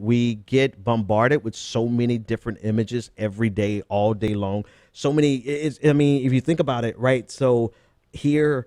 We get bombarded with so many different images every day, all day long. So many. I mean, if you think about it, right? So here,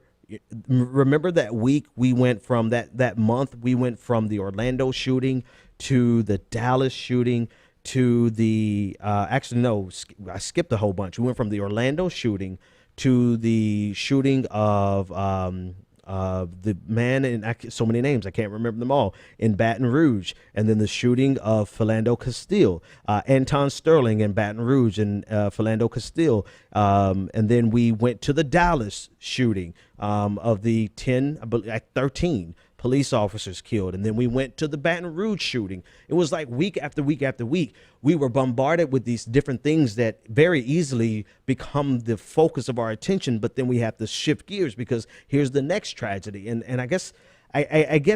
remember that week we went from that month we went from the Orlando shooting to the Dallas shooting to the actually no, I skipped a whole bunch. We went from the Orlando shooting to the shooting of the man in so many names I can't remember them all in Baton Rouge, and then the shooting of Philando Castile, Anton Sterling in Baton Rouge, and Philando Castile, and then we went to the Dallas shooting of the 10, I believe, 13 police officers killed. And then we went to the Baton Rouge shooting. It was like week after week after week, we were bombarded with these different things that very easily become the focus of our attention. But then we have to shift gears because here's the next tragedy. And I guess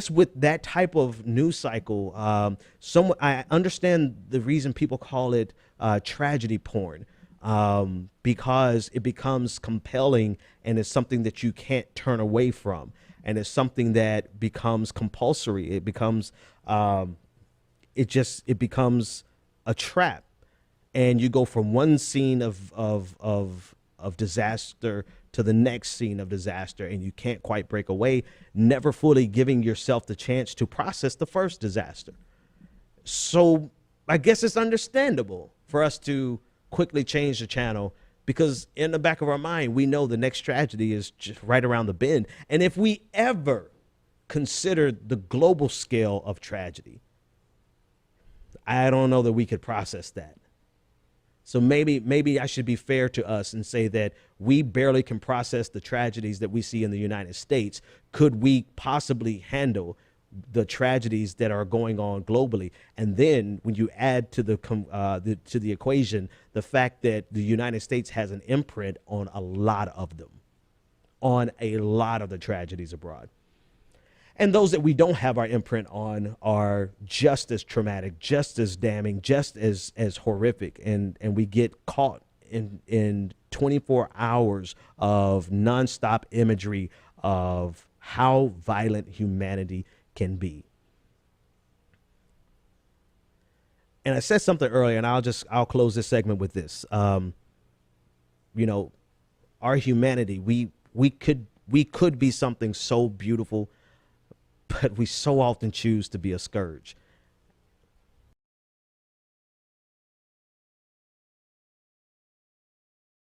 with that type of news cycle, I understand the reason people call it tragedy porn, because it becomes compelling and it's something that you can't turn away from. And it's something that becomes compulsory. It becomes, it becomes a trap, and you go from one scene of disaster to the next scene of disaster, and you can't quite break away, never fully giving yourself the chance to process the first disaster. So I guess it's understandable for us to quickly change the channel, because in the back of our mind, we know the next tragedy is just right around the bend. And if we ever consider the global scale of tragedy, I don't know that we could process that. So maybe I should be fair to us and say that we barely can process the tragedies that we see in the United States. Could we possibly handle the tragedies that are going on globally? And then when you add to the equation the fact that the United States has an imprint on a lot of them, on a lot of the tragedies abroad. And those that we don't have our imprint on are just as traumatic, just as damning, just as horrific. And we get caught in 24 hours of nonstop imagery of how violent humanity can be. And I said something earlier, and I'll close this segment with this. Our humanity, we could be something so beautiful, but we so often choose to be a scourge.